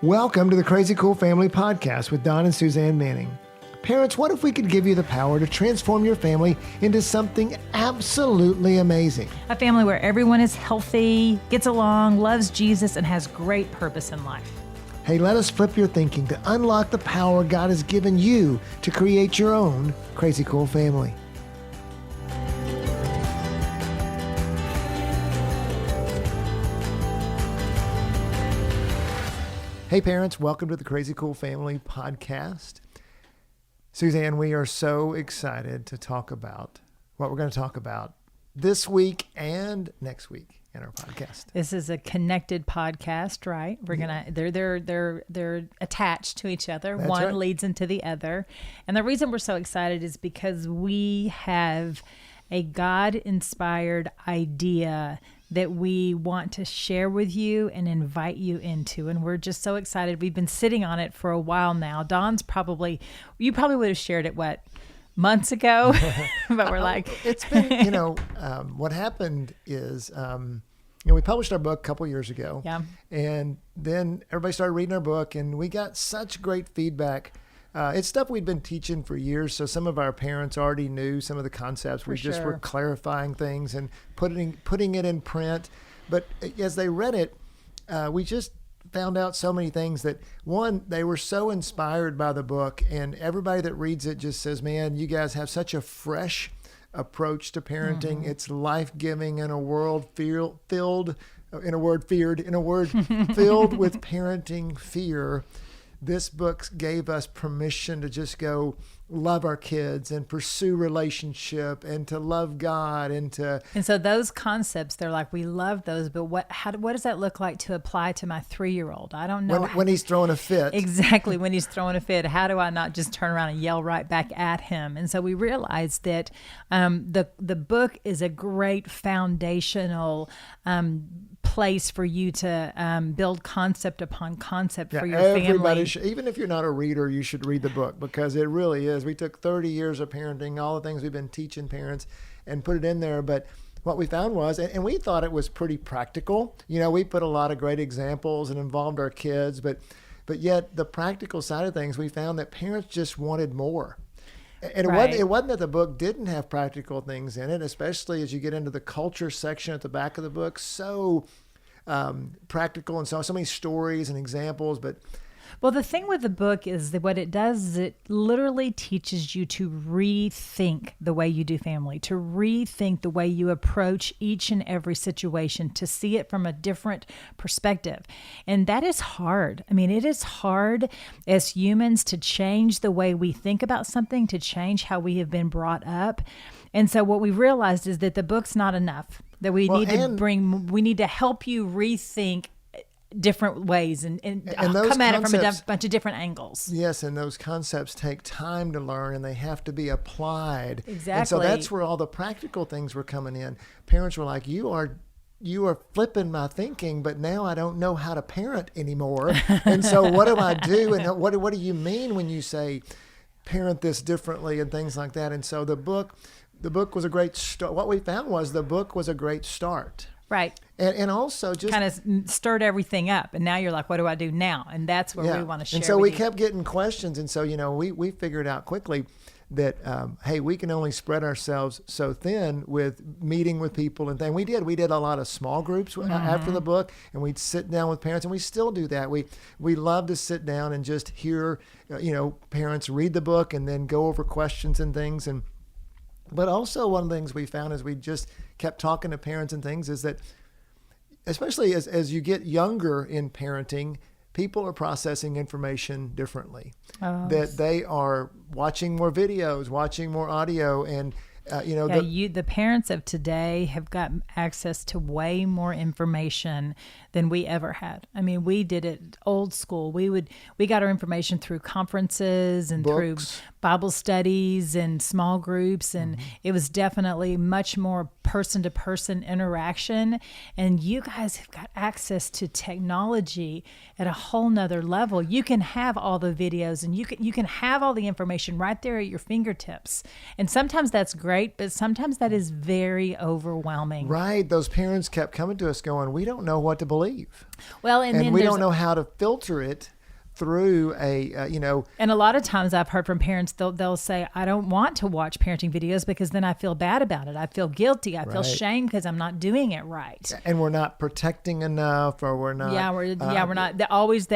Welcome to the Crazy Cool Family Podcast with Don and Suzanne Manning. Parents, what if we could give you the power to transform your family into something absolutely amazing? A family where everyone is healthy, gets along, loves Jesus, and has great purpose in life. Hey, let us flip your thinking to unlock the power God has given you to create your own Crazy Cool family. Hey parents, welcome to the Crazy Cool Family Podcast. Suzanne, we are so excited to talk about what we're going to talk about this week and next week in our podcast. This is a connected podcast, right? We're gonna they're attached to each other. That's One right. leads into the other. And the reason we're so excited is because we have a God-inspired idea that we want to share with you and invite you into. And we're just so excited. We've been sitting on it for a while now. You probably would have shared it, months ago? But we're like... It's been, what happened is, we published our book a couple years ago. Yeah. And then everybody started reading our book and we got such great feedback. It's stuff we'd been teaching for years, so some of our parents already knew some of the concepts. We just were clarifying things and putting it in print. But as they read it, we just found out so many things that, one, they were so inspired by the book, and everybody that reads it just says, man, you guys have such a fresh approach to parenting. Mm-hmm. It's life-giving in a world filled with parenting fear. This book gave us permission to just go love our kids and pursue relationship and to love God and so those concepts, they're like, we love those, but what does that look like to apply to my 3-year-old? I don't know. When he's throwing a fit. Exactly. When he's throwing a fit, how do I not just turn around and yell right back at him? And so we realized that the book is a great foundational place for you to build concept upon concept for your family. Even if you're not a reader, you should read the book because it really is. We took 30 years of parenting, all the things we've been teaching parents, and put it in there. But what we found was, and we thought it was pretty practical. We put a lot of great examples and involved our kids, but yet the practical side of things, we found that parents just wanted more. And it wasn't that the book didn't have practical things in it, especially as you get into the culture section at the back of the book. So practical and so many stories and examples. Well, the thing with the book is that what it does is it literally teaches you to rethink the way you do family, to rethink the way you approach each and every situation, to see it from a different perspective. And that is hard. I mean, it is hard as humans to change the way we think about something, to change how we have been brought up. And so what we realized is that the book's not enough, that we need to help you rethink different ways and come at it from a bunch of different angles. Yes, and those concepts take time to learn and they have to be applied. Exactly. And so that's where all the practical things were coming in. Parents were like, you are flipping my thinking, but now I don't know how to parent anymore. And so what do I do? And what do you mean when you say parent this differently and things like that? And so the book was a great start. What we found was the book was a great start. Right. And also just kind of stirred everything up. And now you're like, what do I do now? And that's where we want to share. And so we kept getting questions. And so, we figured out quickly that, hey, we can only spread ourselves so thin with meeting with people and things. We did a lot of small groups after the book, and we'd sit down with parents, and we still do that. We love to sit down and just hear, parents read the book and then go over questions and things. But also one of the things we found as we just kept talking to parents and things is that, especially as you get younger in parenting, people are processing information differently. That they are watching more videos, watching more audio, and the parents of today have got access to way more information than we ever had. I mean, we did it old school. We got our information through conferences and through Bible studies and small groups, and it was definitely much more person-to-person interaction. And you guys have got access to technology at a whole nother level. You can have all the videos and you can have all the information right there at your fingertips. And sometimes that's great, but sometimes that is very overwhelming. Right. Those parents kept coming to us going, we don't know what to believe. believe. Well, and then we don't know how to filter it through and a lot of times I've heard from parents, they'll say, I don't want to watch parenting videos because then I feel bad about it. I feel guilty. I feel shame because I'm not doing it right. And we're not protecting enough, or we're not. We're not. They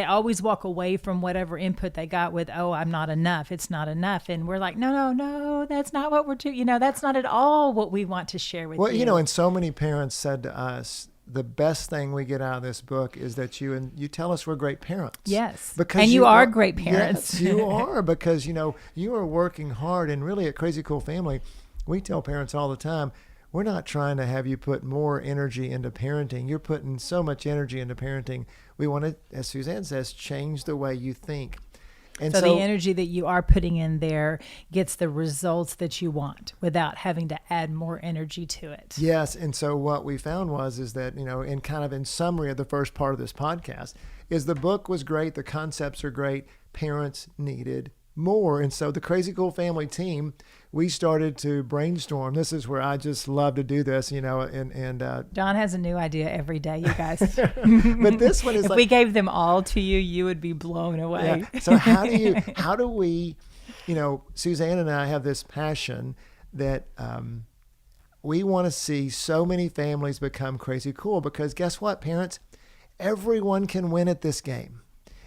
always walk away from whatever input they got with, oh, I'm not enough. It's not enough. And we're like, no, that's not what we're doing. That's not at all what we want to share with you. Well, and so many parents said to us, the best thing we get out of this book is that you tell us we're great parents. Yes. Because and you are great parents. Yes, you are, because, you are working hard. And really at Crazy Cool Family, we tell parents all the time, we're not trying to have you put more energy into parenting. You're putting so much energy into parenting. We want to, as Suzanne says, change the way you think. And so the energy that you are putting in there gets the results that you want without having to add more energy to it. Yes. And so what we found is that, in summary of the first part of this podcast, is the book was great. The concepts are great. Parents needed more. And so the Crazy Cool Family team, we started to brainstorm. This is where I just love to do this, and John has a new idea every day, you guys. But this one is if we gave them all to you, you would be blown away. Yeah. So how do we, Suzanne and I have this passion that we want to see so many families become crazy cool, because guess what, parents? Everyone can win at this game.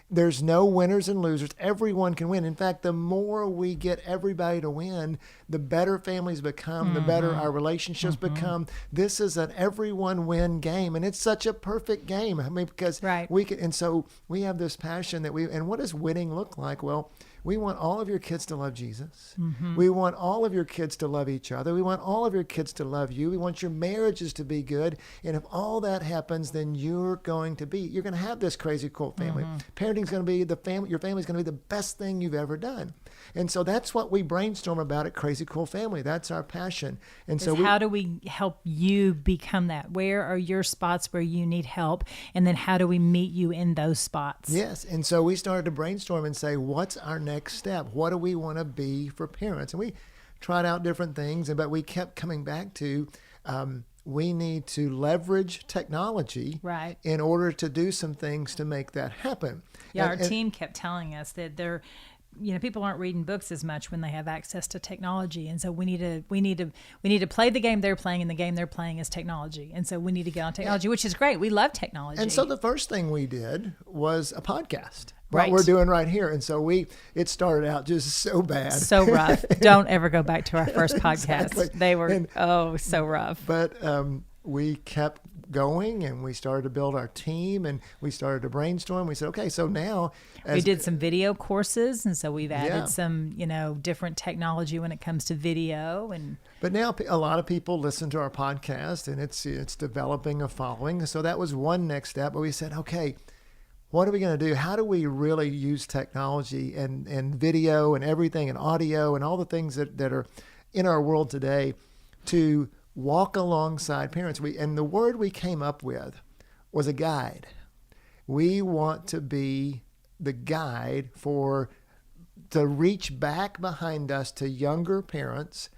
There's no winners and losers. Everyone can win. In fact, the more we get everybody to win, the better families become, the better our relationships become. This is an everyone win game, and it's such a perfect game. I mean, because we can, and so we have this passion that and what does winning look like? Well, we want all of your kids to love Jesus. We want all of your kids to love each other. We want all of your kids to love you. We want your marriages to be good. And if all that happens, then you're going to have this crazy cool family. Parenting's going to be your family's going to be the best thing you've ever done. And so that's what we brainstorm about at Crazy Cool Family. That's our passion. And so how do we help you become that? Where are your spots where you need help? And then how do we meet you in those spots? Yes. And so we started to brainstorm and say, what's our next step? What do we want to be for parents? And we tried out different things, but we kept coming back to we need to leverage technology in order to do some things to make that happen. Yeah, our team kept telling us that people aren't reading books as much when they have access to technology, and so we need to play the game they're playing, and the game they're playing is technology, and so we need to get on technology, which is great. We love technology. And so the first thing we did was a podcast. What we're doing right here. And so it started out just so bad. So rough. Don't ever go back to our first podcast. Exactly. They were so rough. But we kept going, and we started to build our team, and we started to brainstorm. We said, okay, so now we did some video courses, and so we've added some, different technology when it comes to video. But now a lot of people listen to our podcast, and it's developing a following. So that was one next step. But we said, okay, what are we going to do? How do we really use technology and video and everything and audio and all the things that are in our world today to walk alongside parents? And the word we came up with was a guide. We want to be the guide to reach back behind us to younger parents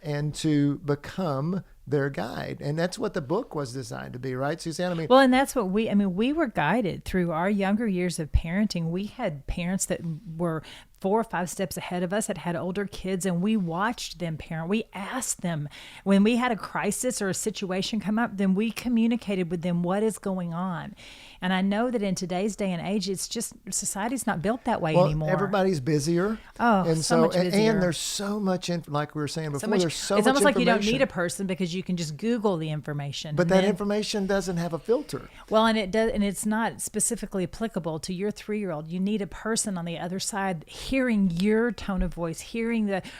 and to become their guide. And that's what the book was designed to be, right, Suzanne? Well, and that's what we were guided through our younger years of parenting. We had parents that were 4 or 5 steps ahead of us that had older kids, and we watched them parent. We asked them when we had a crisis or a situation come up, then we communicated with them what is going on. And I know that in today's day and age, it's just society's not built that way anymore. Everybody's busier. Oh, and so much busier. And there's so much, like we were saying before, there's so much it's almost like you don't information. need a person because you can just Google the information. But that information doesn't have a filter. Well, and it's not specifically applicable to your 3-year-old. You need a person on the other side hearing your tone of voice,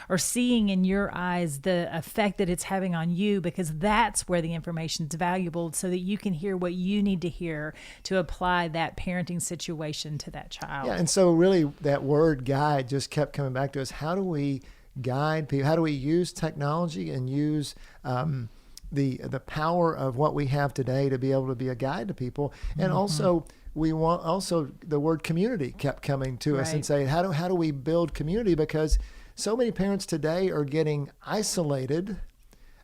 or seeing in your eyes the effect that it's having on you, because that's where the information is valuable, so that you can hear what you need to hear to apply that parenting situation to that child. Yeah, and so really that word guide just kept coming back to us. How do we guide people? How do we use technology and use the power of what we have today to be able to be a guide to people? And also the word community kept coming to us and saying, how do we build community? Because so many parents today are getting isolated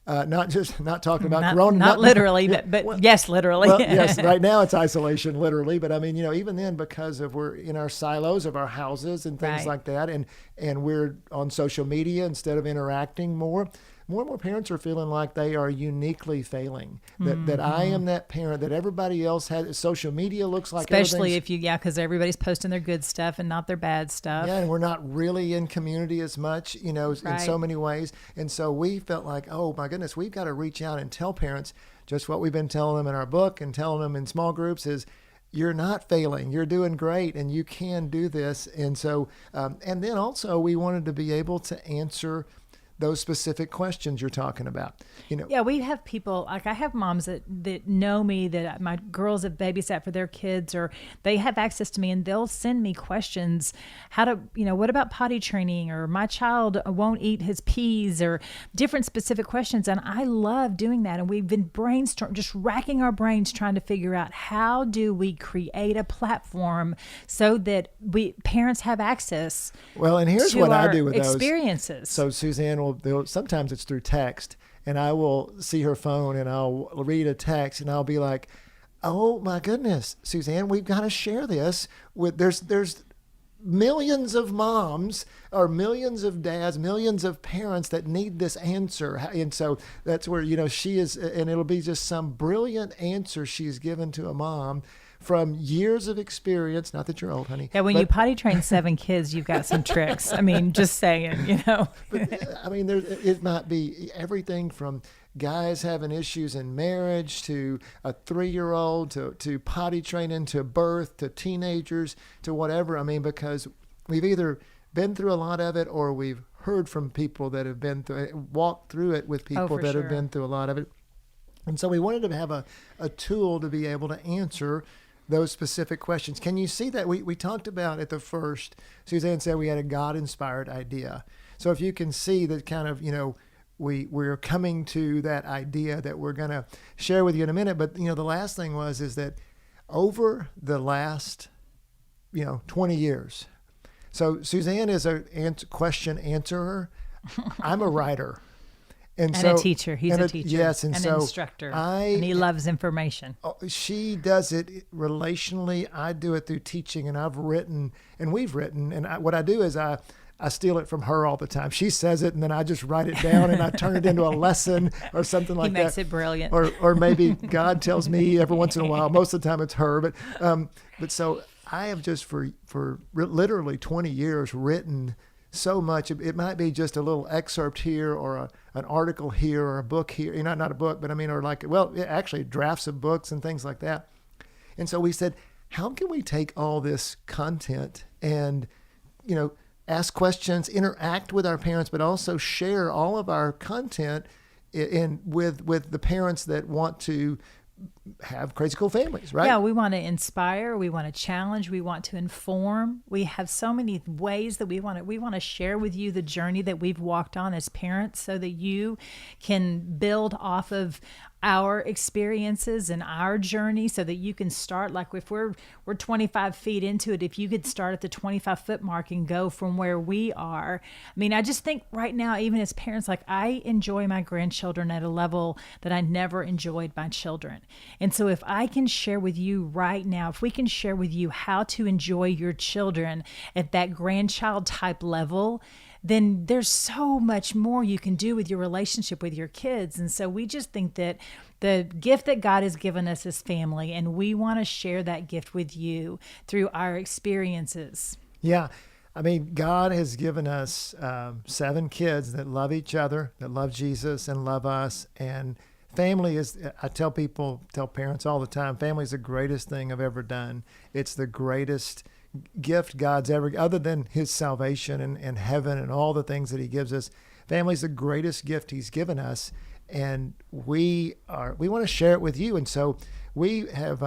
Not talking about not, corona. not literally, but well, yes, literally. Well, yes, right now it's isolation, literally. But I mean, even then, because we're in our silos of our houses and things Right. like that, and we're on social media instead of interacting more and more parents are feeling like they are uniquely failing. That I am that parent that everybody else has. Social media looks like Especially if because everybody's posting their good stuff and not their bad stuff. yeah, and we're not really in community as much, in Right. so many ways. And so we felt like, oh my goodness, we've got to reach out and tell parents just what we've been telling them in our book and telling them in small groups is, you're not failing, you're doing great, and you can do this. And so, and then also we wanted to be able to answer those specific questions you're talking about. Yeah, we have people, like I have moms that know me, that my girls have babysat for their kids, or they have access to me and they'll send me questions. What about potty training, or my child won't eat his peas, or different specific questions. And I love doing that. And we've been just racking our brains trying to figure out how do we create a platform so that parents have access. Well, and here's to what I our do with those experiences. So Suzanne sometimes it's through text, and I will see her phone and I'll read a text and I'll be like, oh my goodness, Suzanne, we've got to share this with, there's millions of moms or millions of dads, millions of parents that need this answer. And so that's where, she is, and it'll be just some brilliant answer she's given to a mom from years of experience. Not that you're old, honey. Yeah, when you potty train 7 kids, you've got some tricks. I mean, just saying, But, I mean, it might be everything from guys having issues in marriage to a 3-year-old to potty training to birth to teenagers to whatever. I mean, because we've either been through a lot of it or we've heard from people that have been through it, walked through it with people that have been through a lot of it. And so we wanted to have a tool to be able to answer those specific questions. Can you see that? We talked about at the first, Suzanne said we had a God-inspired idea. So if you can see that kind of, we're coming to that idea that we're going to share with you in a minute. But, the last thing is that over the last, 20 years. So Suzanne is a question answerer. I'm a writer. And a teacher. He's a teacher. Yes, and an so instructor. And he loves information. She does it relationally. I do it through teaching, and I've written, and we've written. And what I do is I steal it from her all the time. She says it, and then I just write it down, and I turn it into a lesson or something like that. He makes it brilliant. Or maybe God tells me every once in a while. Most of the time it's her. But so I have just for literally 20 years written so much. It might be just a little excerpt here or an article here or a book here. Not a book, but I mean, or actually drafts of books and things like that. And so we said, how can we take all this content and, ask questions, interact with our parents, but also share all of our content with the parents that want to have crazy cool families, right? Yeah, we want to inspire, we want to challenge, we want to inform. We have so many ways that we want to share with you the journey that we've walked on as parents so that you can build off of our experiences and our journey so that you can start, like if we're 25 feet into it, if you could start at the 25-foot mark and go from where we are. I mean, I just think right now, even as parents, like I enjoy my grandchildren at a level that I never enjoyed my children. And so if I can share with you right now, if we can share with you how to enjoy your children at that grandchild type level, then there's so much more you can do with your relationship with your kids. And so we just think that the gift that God has given us is family, and we want to share that gift with you through our experiences. Yeah. I mean, God has given us 7 kids that love each other, that love Jesus and love us. And family is, I tell parents all the time, family is the greatest thing I've ever done. It's the greatest gift God's ever, other than his salvation and heaven and all the things that he gives us. Family is the greatest gift he's given us, and we want to share it with you. And so we have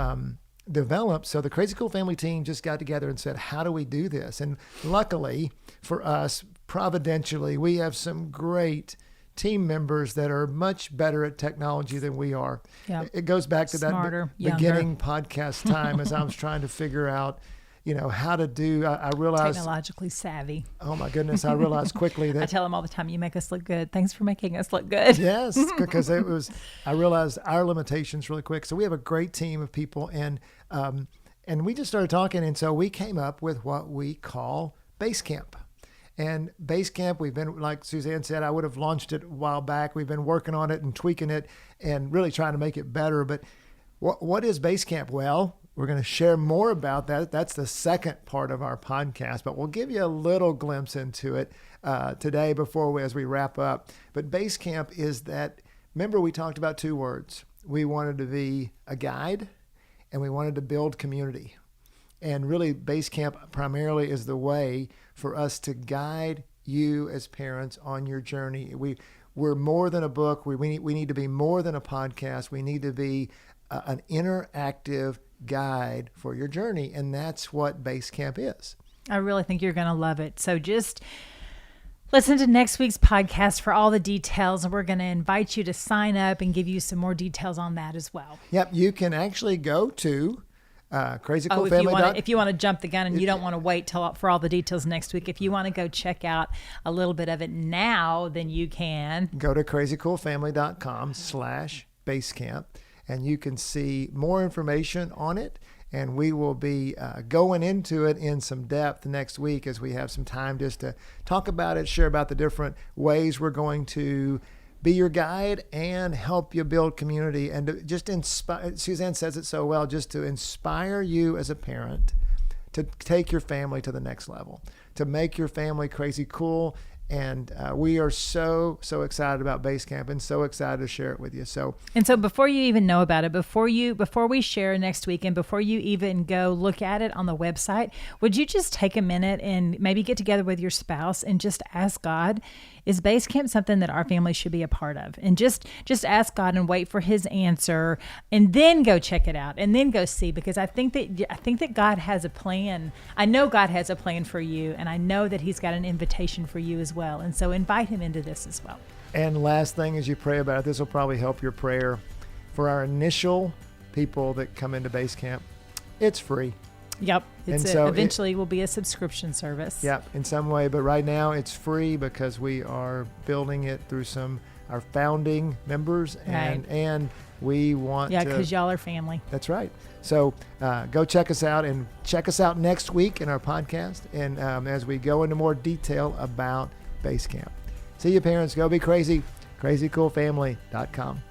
developed, so the Crazy Cool Family team just got together and said, how do we do this? And luckily for us, providentially, we have some great team members that are much better at technology than we are. Yeah. It goes back to Smarter, that beginning podcast time as I was trying to figure out, how to do. I realized Technologically savvy. Oh my goodness! I realized quickly that I tell them all the time, you make us look good. Thanks for making us look good. yes, because I realized our limitations really quick. So we have a great team of people, and we just started talking, and so we came up with what we call Basecamp. And Basecamp, we've been, like Suzanne said, I would have launched it a while back. We've been working on it and tweaking it and really trying to make it better. But what is Basecamp? Well, we're going to share more about that. That's the second part of our podcast, but we'll give you a little glimpse into it today as we wrap up. But Basecamp is that, remember we talked about two words. We wanted to be a guide and we wanted to build community. And really, Basecamp primarily is the way for us to guide you as parents on your journey. We're more than a book. We need to be more than a podcast. We need to be an interactive guide for your journey. And that's what Basecamp is. I really think you're going to love it. So just listen to next week's podcast for all the details. And we're going to invite you to sign up and give you some more details on that as well. Yep. You can actually go to crazycoolfamily.com. If you want to jump the gun and you don't want to wait for all the details next week, if you want to go check out a little bit of it now, then you can go to crazycoolfamily.com/Basecamp, and you can see more information on it. And we will be going into it in some depth next week as we have some time just to talk about it, share about the different ways we're going to be your guide and help you build community and to just inspire. Suzanne says it so well, just to inspire you as a parent to take your family to the next level, to make your family crazy cool. And we are so excited about Basecamp and so excited to share it with you. So before you even know about it, before we share next week and before you even go look at it on the website, would you just take a minute and maybe get together with your spouse and just ask God, is Basecamp something that our family should be a part of? And just ask God and wait for his answer and then go check it out and then go see, because I think that God has a plan. I know God has a plan for you, and I know that he's got an invitation for you as well. And so invite him into this as well. And last thing, as you pray about it, this will probably help your prayer for our initial people that come into Basecamp. It's free. Yep. Eventually will be a subscription service. Yep, in some way. But right now it's free because we are building it through our founding members. And we want to... Yeah, because y'all are family. That's right. So go check us out and check us out next week in our podcast. And as we go into more detail about Basecamp. See you, parents. Go be crazy. crazycoolfamily.com.